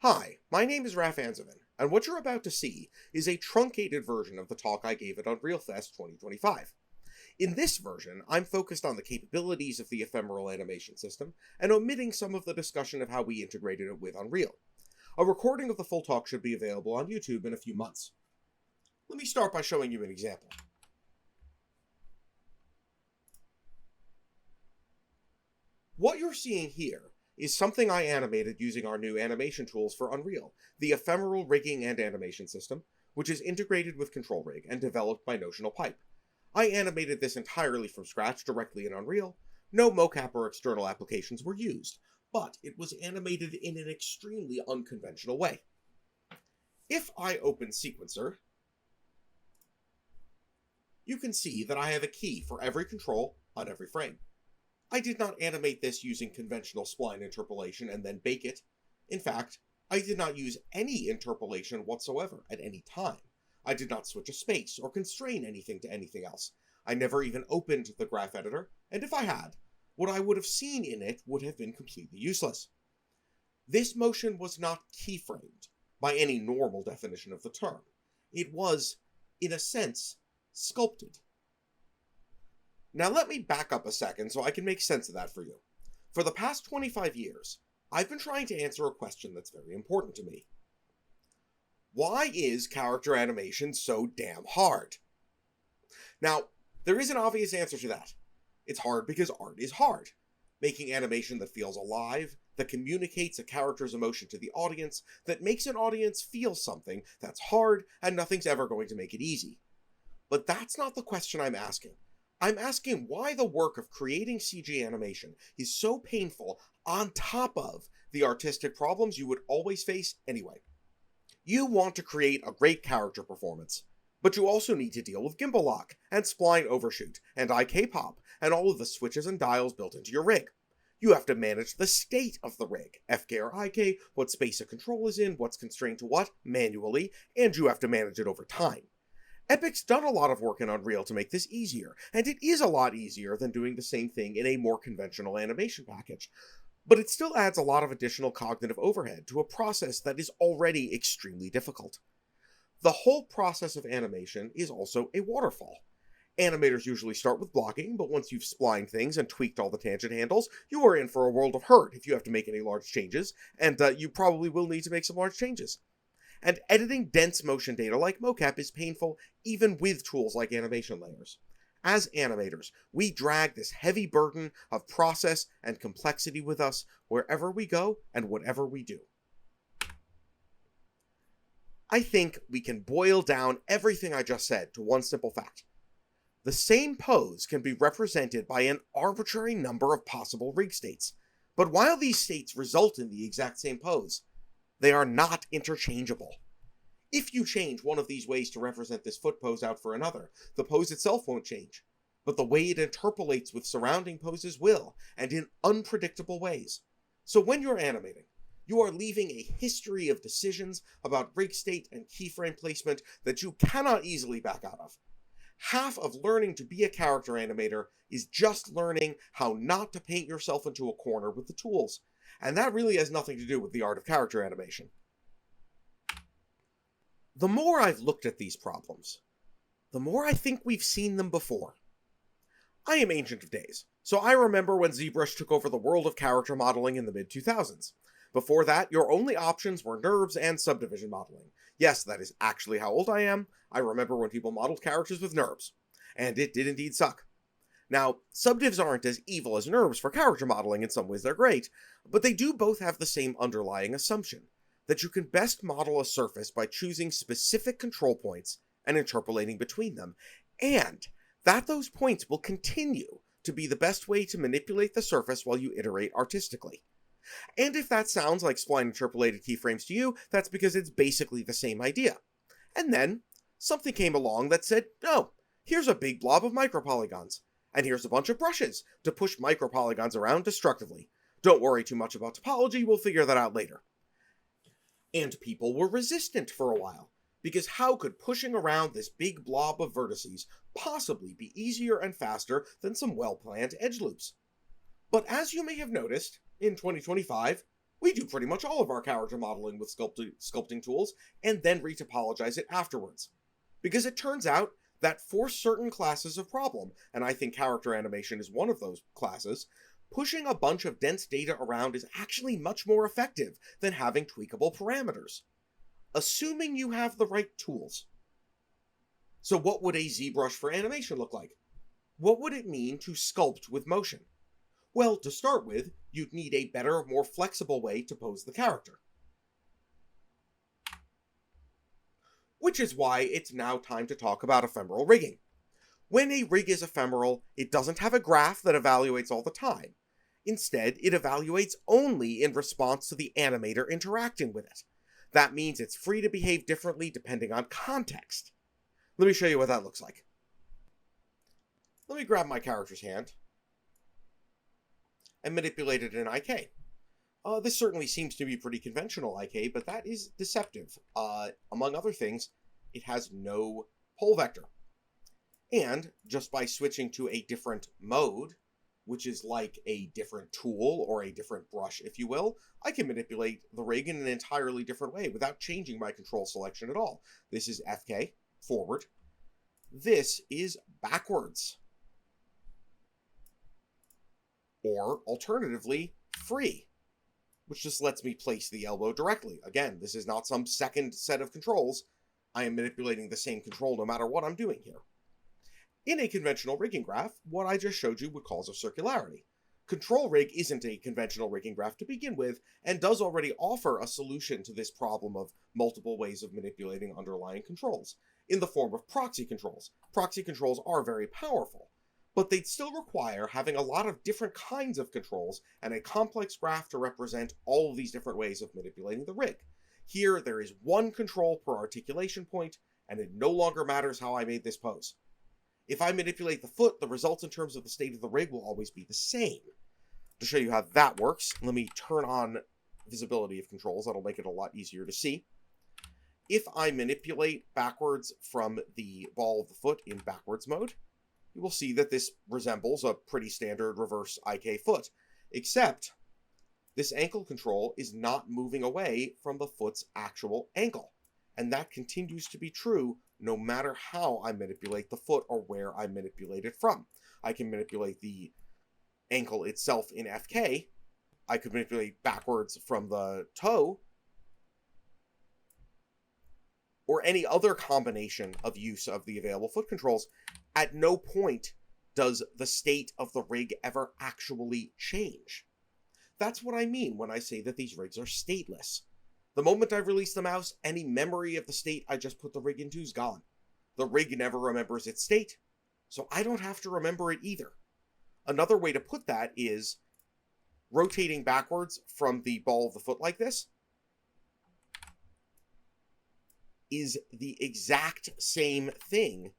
Hi, my name is Raf Anzovin, and what you're about to see is a truncated version of the talk I gave at Unreal Fest 2025. In this version, I'm focused on the capabilities of the Ephemeral Animation System, and omitting some of the discussion of how we integrated it with Unreal. A recording of the full talk should be available on YouTube in a few months. Let me start by showing you an example. What you're seeing here is something I animated using our new animation tools for Unreal, the Ephemeral Rigging and Animation System, which is integrated with Control Rig and developed by Notional Pipe. I animated this entirely from scratch directly in Unreal. No mocap or external applications were used, but it was animated in an extremely unconventional way. If I open Sequencer, you can see that I have a key for every control on every frame. I did not animate this using conventional spline interpolation and then bake it. In fact, I did not use any interpolation whatsoever at any time. I did not switch a space or constrain anything to anything else. I never even opened the graph editor, and if I had, what I would have seen in it would have been completely useless. This motion was not keyframed by any normal definition of the term. It was, in a sense, sculpted. Now let me back up a second so I can make sense of that for you. For the past 25 years, I've been trying to answer a question that's very important to me. Why is character animation so damn hard? Now, there is an obvious answer to that. It's hard because art is hard. Making animation that feels alive, that communicates a character's emotion to the audience, that makes an audience feel something, that's hard, and nothing's ever going to make it easy. But that's not the question I'm asking. I'm asking why the work of creating CG animation is so painful on top of the artistic problems you would always face anyway. You want to create a great character performance, but you also need to deal with gimbal lock, and spline overshoot, and IK pop, and all of the switches and dials built into your rig. You have to manage the state of the rig, FK or IK, what space a control is in, what's constrained to what, manually, and you have to manage it over time. Epic's done a lot of work in Unreal to make this easier, and it is a lot easier than doing the same thing in a more conventional animation package. But it still adds a lot of additional cognitive overhead to a process that is already extremely difficult. The whole process of animation is also a waterfall. Animators usually start with blocking, but once you've splined things and tweaked all the tangent handles, you are in for a world of hurt if you have to make any large changes, and you probably will need to make some large changes. And editing dense motion data like mocap is painful even with tools like animation layers. As animators, we drag this heavy burden of process and complexity with us wherever we go and whatever we do. I think we can boil down everything I just said to one simple fact. The same pose can be represented by an arbitrary number of possible rig states, but while these states result in the exact same pose, they are not interchangeable. If you change one of these ways to represent this foot pose out for another, the pose itself won't change, but the way it interpolates with surrounding poses will, and in unpredictable ways. So when you're animating, you are leaving a history of decisions about rig state and keyframe placement that you cannot easily back out of. Half of learning to be a character animator is just learning how not to paint yourself into a corner with the tools. And that really has nothing to do with the art of character animation. The more I've looked at these problems, the more I think we've seen them before. I am Ancient of Days, so I remember when ZBrush took over the world of character modeling in the mid-2000s. Before that, your only options were NURBS and subdivision modeling. Yes, that is actually how old I am. I remember when people modeled characters with NURBS. And it did indeed suck. Now, subdivs aren't as evil as NURBS for character modeling, in some ways they're great, but they do both have the same underlying assumption, that you can best model a surface by choosing specific control points and interpolating between them, and that those points will continue to be the best way to manipulate the surface while you iterate artistically. And if that sounds like spline interpolated keyframes to you, that's because it's basically the same idea. And then, something came along that said, no, here's a big blob of micropolygons. And here's a bunch of brushes to push micropolygons around destructively. Don't worry too much about topology, we'll figure that out later. And people were resistant for a while, because how could pushing around this big blob of vertices possibly be easier and faster than some well-planned edge loops? But as you may have noticed, in 2025, We do pretty much all of our character modeling with sculpting tools and then retopologize it afterwards. Because it turns out that for certain classes of problem, and I think character animation is one of those classes, pushing a bunch of dense data around is actually much more effective than having tweakable parameters. Assuming you have the right tools. So what would a ZBrush for animation look like? What would it mean to sculpt with motion? Well, to start with, you'd need a better, more flexible way to pose the character. Which is why it's now time to talk about ephemeral rigging. When a rig is ephemeral, it doesn't have a graph that evaluates all the time. Instead, it evaluates only in response to the animator interacting with it. That means it's free to behave differently depending on context. Let me show you what that looks like. Let me grab my character's hand and manipulate it in IK. This certainly seems to be pretty conventional IK, but that is deceptive. Among other things, it has no pole vector. And just by switching to a different mode, which is like a different tool or a different brush, if you will, I can manipulate the rig in an entirely different way without changing my control selection at all. This is FK, forward. This is backwards. Or, alternatively, free, which just lets me place the elbow directly. Again, this is not some second set of controls. I am manipulating the same control no matter what I'm doing here. In a conventional rigging graph, what I just showed you would cause a circularity. Control rig isn't a conventional rigging graph to begin with, and does already offer a solution to this problem of multiple ways of manipulating underlying controls, in the form of proxy controls. Proxy controls are very powerful, but they'd still require having a lot of different kinds of controls and a complex graph to represent all of these different ways of manipulating the rig. Here, there is one control per articulation point, and it no longer matters how I made this pose. If I manipulate the foot, the results in terms of the state of the rig will always be the same. To show you how that works, let me turn on visibility of controls. That'll make it a lot easier to see. If I manipulate backwards from the ball of the foot in backwards mode, you will see that this resembles a pretty standard reverse IK foot, except this ankle control is not moving away from the foot's actual ankle, and that continues to be true no matter how I manipulate the foot or where I manipulate it from. I can manipulate the ankle itself in FK, I could manipulate backwards from the toe, or any other combination of use of the available foot controls. At no point does the state of the rig ever actually change. That's what I mean when I say that these rigs are stateless. The moment I release the mouse, any memory of the state I just put the rig into is gone. The rig never remembers its state, so I don't have to remember it either. Another way to put that is rotating backwards from the ball of the foot like this is the exact same thing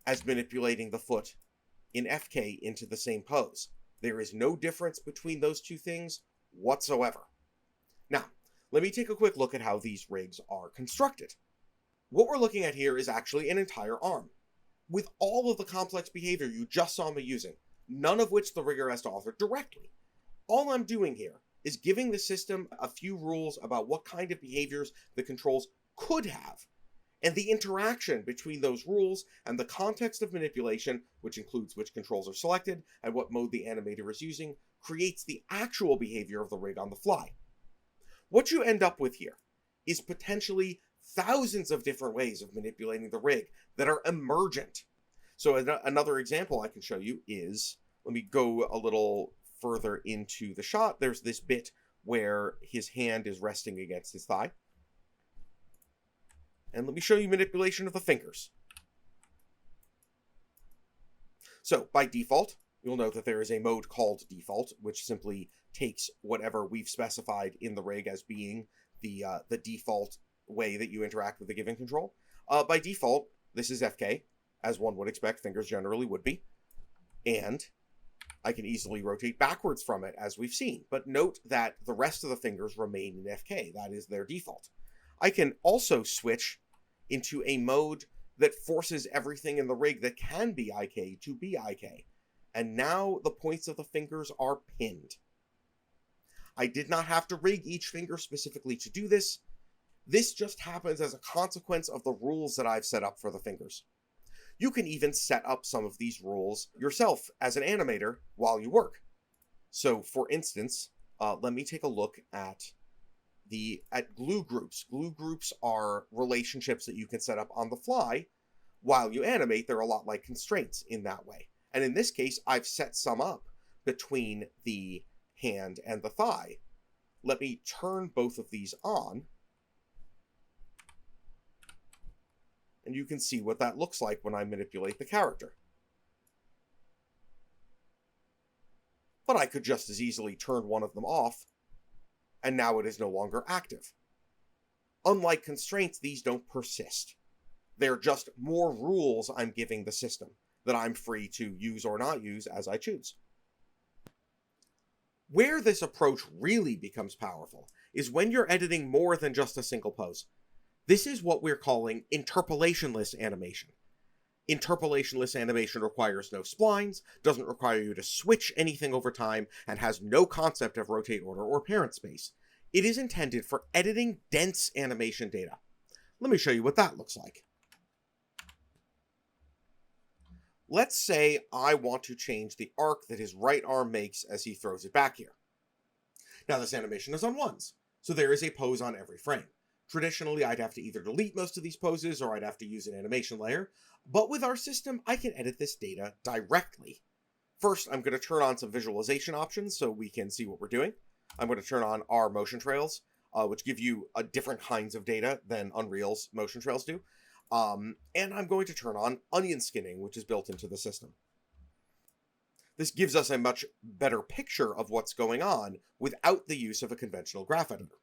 as manipulating the foot in FK into the same pose. There is no difference between those two things whatsoever. Now, let me take a quick look at how these rigs are constructed. What we're looking at here is actually an entire arm, with all of the complex behavior you just saw me using, none of which the rigger has to author directly. All I'm doing here is giving the system a few rules about what kind of behaviors the controls could have, and the interaction between those rules and the context of manipulation, which includes which controls are selected and what mode the animator is using, creates the actual behavior of the rig on the fly. What you end up with here is potentially thousands of different ways of manipulating the rig that are emergent. So another example I can show you is, let me go a little further into the shot. There's this bit where his hand is resting against his thigh. And let me show you manipulation of the fingers. So by default, you'll note that there is a mode called default, which simply takes whatever we've specified in the rig as being the default way that you interact with the given control. By default, this is FK, as one would expect, fingers generally would be. And I can easily rotate backwards from it, as we've seen. But note that the rest of the fingers remain in FK. That is their default. I can also switch into a mode that forces everything in the rig that can be IK to be IK. And now the points of the fingers are pinned. I did not have to rig each finger specifically to do this. This just happens as a consequence of the rules that I've set up for the fingers. You can even set up some of these rules yourself as an animator while you work. So for instance, let me take a look at glue groups. Glue groups are relationships that you can set up on the fly while you animate. They're a lot like constraints in that way. And in this case, I've set some up between the hand and the thigh. Let me turn both of these on. And you can see what that looks like when I manipulate the character. But I could just as easily turn one of them off, and now it is no longer active. Unlike constraints, these don't persist. They're just more rules I'm giving the system that I'm free to use or not use as I choose. Where this approach really becomes powerful is when you're editing more than just a single pose. This is what we're calling interpolationless animation. Interpolationless animation requires no splines, doesn't require you to switch anything over time, and has no concept of rotate order or parent space. It is intended for editing dense animation data. Let me show you what that looks like. Let's say I want to change the arc that his right arm makes as he throws it back here. Now this animation is on ones, so there is a pose on every frame. Traditionally, I'd have to either delete most of these poses or I'd have to use an animation layer, but with our system, I can edit this data directly. First, I'm going to turn on some visualization options so we can see what we're doing. I'm going to turn on our motion trails, which give you different kinds of data than Unreal's motion trails do. And I'm going to turn on onion skinning, which is built into the system. This gives us a much better picture of what's going on without the use of a conventional graph editor.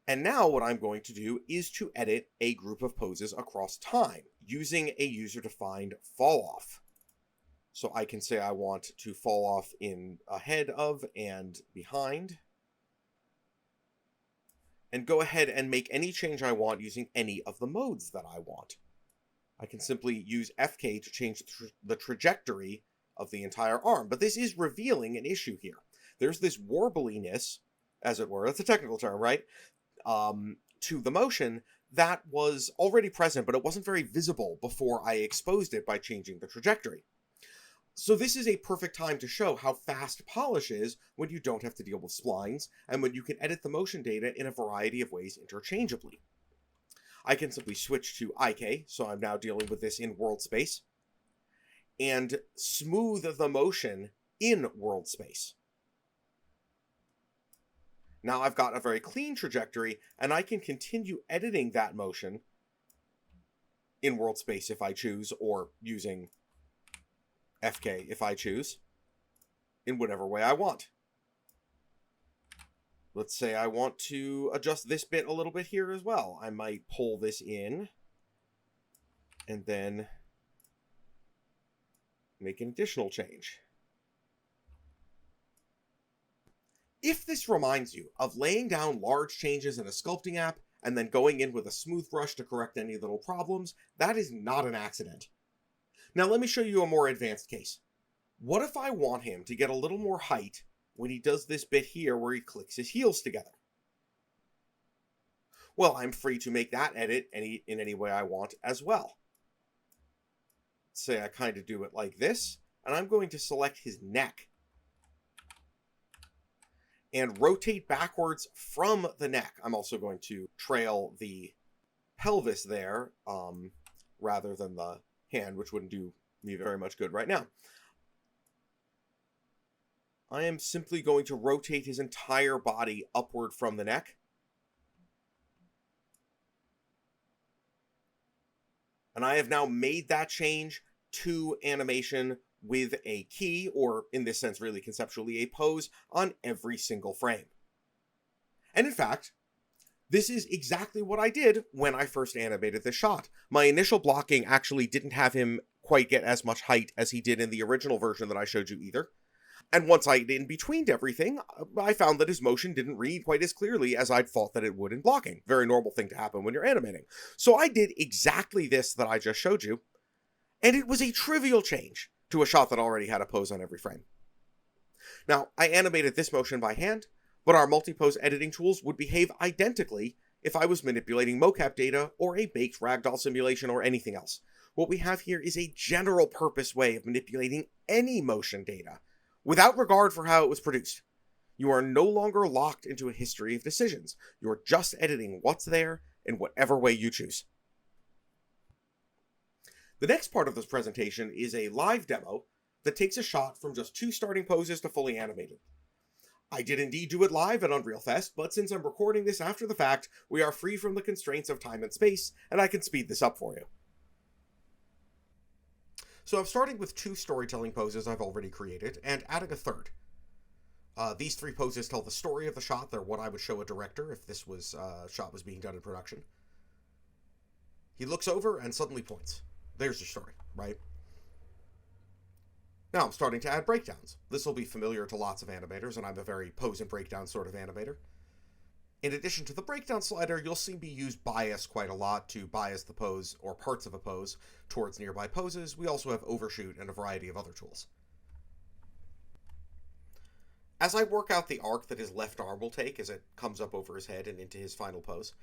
And now what I'm going to do is to edit a group of poses across time using a user-defined fall-off. So I can say I want to fall off in ahead of and behind, and go ahead and make any change I want using any of the modes that I want. I can simply use FK to change the trajectory of the entire arm, but this is revealing an issue here. There's this warbliness, as it were, that's a technical term, right? To the motion that was already present, but it wasn't very visible before I exposed it by changing the trajectory. So this is a perfect time to show how fast polish is when you don't have to deal with splines, and when you can edit the motion data in a variety of ways interchangeably. I can simply switch to IK, so I'm now dealing with this in world space, and smooth the motion in world space. Now I've got a very clean trajectory, and I can continue editing that motion in world space if I choose, or using FK if I choose, in whatever way I want. Let's say I want to adjust this bit a little bit here as well. I might pull this in, and then make an additional change. If this reminds you of laying down large changes in a sculpting app and then going in with a smooth brush to correct any little problems, that is not an accident. Now let me show you a more advanced case. What if I want him to get a little more height when he does this bit here where he clicks his heels together? Well, I'm free to make that edit in any way I want as well. Say I kind of do it like this, and I'm going to select his neck and rotate backwards from the neck. I'm also going to trail the pelvis there rather than the hand, which wouldn't do me very much good right now. I am simply going to rotate his entire body upward from the neck. And I have now made that change to animation with a key, or in this sense, really conceptually, a pose on every single frame. And in fact, this is exactly what I did when I first animated this shot. My initial blocking actually didn't have him quite get as much height as he did in the original version that I showed you either. And once I in-betweened everything, I found that his motion didn't read quite as clearly as I'd thought that it would in blocking. Very normal thing to happen when you're animating. So I did exactly this that I just showed you, and it was a trivial change to a shot that already had a pose on every frame. Now, I animated this motion by hand, but our multi-pose editing tools would behave identically if I was manipulating mocap data or a baked ragdoll simulation or anything else. What we have here is a general purpose way of manipulating any motion data, without regard for how it was produced. You are no longer locked into a history of decisions. You're just editing what's there in whatever way you choose. The next part of this presentation is a live demo that takes a shot from just 2 starting poses to fully animated. I did indeed do it live at Unreal Fest, but since I'm recording this after the fact, we are free from the constraints of time and space, and I can speed this up for you. So I'm starting with 2 storytelling poses I've already created, and adding a third. These 3 poses tell the story of the shot. They're what I would show a director if this shot was being done in production. He looks over and suddenly points. There's your story, right? Now I'm starting to add breakdowns. This will be familiar to lots of animators, and I'm a very pose and breakdown sort of animator. In addition to the breakdown slider, you'll see me use bias quite a lot to bias the pose, or parts of a pose, towards nearby poses. We also have overshoot and a variety of other tools. As I work out the arc that his left arm will take as it comes up over his head and into his final pose,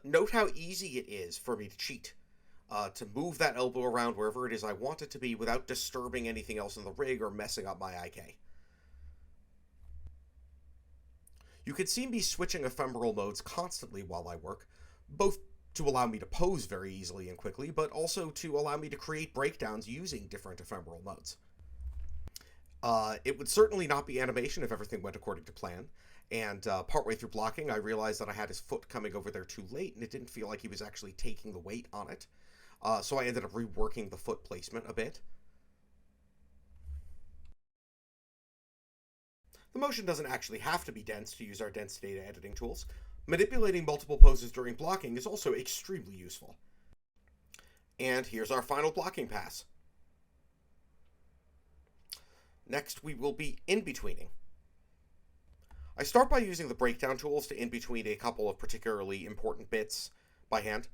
note how easy it is for me to cheat. To move that elbow around wherever it is I want it to be without disturbing anything else in the rig or messing up my IK. You can see me switching ephemeral modes constantly while I work, both to allow me to pose very easily and quickly, but also to allow me to create breakdowns using different ephemeral modes. It would certainly not be animation if everything went according to plan, and partway through blocking I realized that I had his foot coming over there too late, and it didn't feel like he was actually taking the weight on it. So I ended up reworking the foot placement a bit. The motion doesn't actually have to be dense to use our dense data editing tools. Manipulating multiple poses during blocking is also extremely useful. And here's our final blocking pass. Next, we will be in-betweening. I start by using the breakdown tools to in-between a couple of particularly important bits by hand.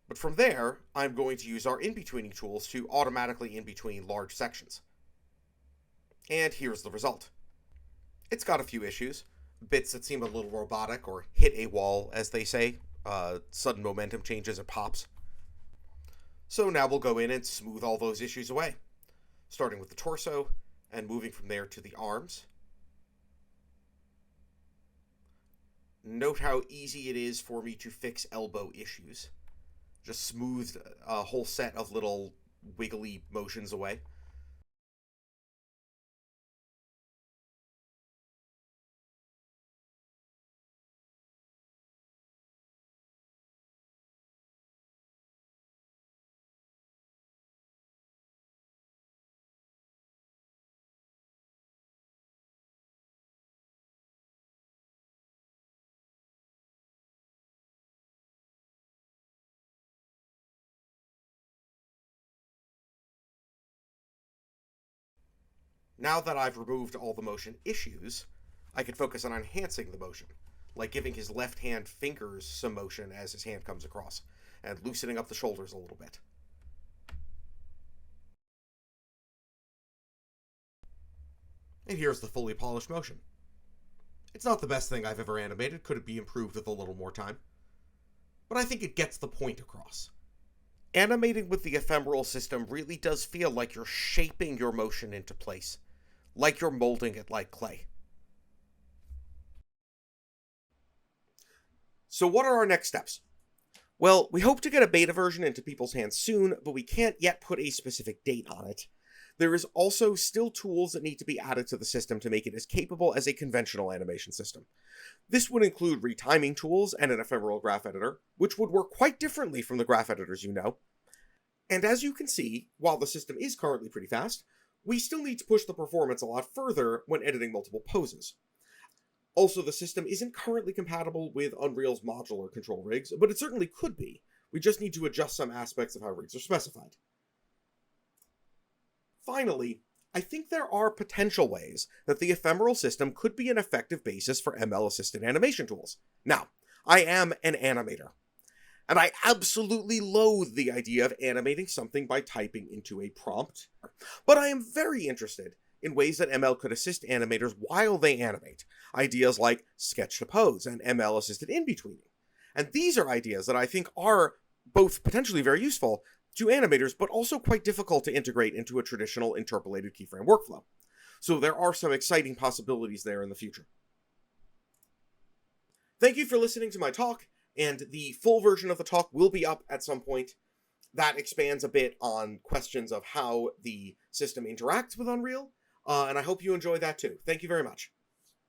But from there, I'm going to use our in-betweening tools to automatically in-between large sections. And here's the result. It's got a few issues. Bits that seem a little robotic or hit a wall, as they say. Sudden momentum changes and pops. So now we'll go in and smooth all those issues away. Starting with the torso and moving from there to the arms. Note how easy it is for me to fix elbow issues. Just smoothed a whole set of little wiggly motions away. Now that I've removed all the motion issues, I can focus on enhancing the motion, like giving his left hand fingers some motion as his hand comes across, and loosening up the shoulders a little bit. And here's the fully polished motion. It's not the best thing I've ever animated, could it be improved with a little more time? But I think it gets the point across. Animating with the ephemeral system really does feel like you're shaping your motion into place, like you're molding it like clay. So what are our next steps? Well, we hope to get a beta version into people's hands soon, but we can't yet put a specific date on it. There is also still tools that need to be added to the system to make it as capable as a conventional animation system. This would include retiming tools and an ephemeral graph editor, which would work quite differently from the graph editors you know. And as you can see, while the system is currently pretty fast, we still need to push the performance a lot further when editing multiple poses. Also, the system isn't currently compatible with Unreal's modular control rigs, but it certainly could be. We just need to adjust some aspects of how rigs are specified. Finally, I think there are potential ways that the ephemeral system could be an effective basis for ML-assisted animation tools. Now, I am an animator, and I absolutely loathe the idea of animating something by typing into a prompt, but I am very interested in ways that ML could assist animators while they animate. Ideas like sketch to pose and ML assisted in-betweening. And these are ideas that I think are both potentially very useful to animators, but also quite difficult to integrate into a traditional interpolated keyframe workflow. So there are some exciting possibilities there in the future. Thank you for listening to my talk, and the full version of the talk will be up at some point. That expands a bit on questions of how the system interacts with Unreal, and I hope you enjoy that too. Thank you very much.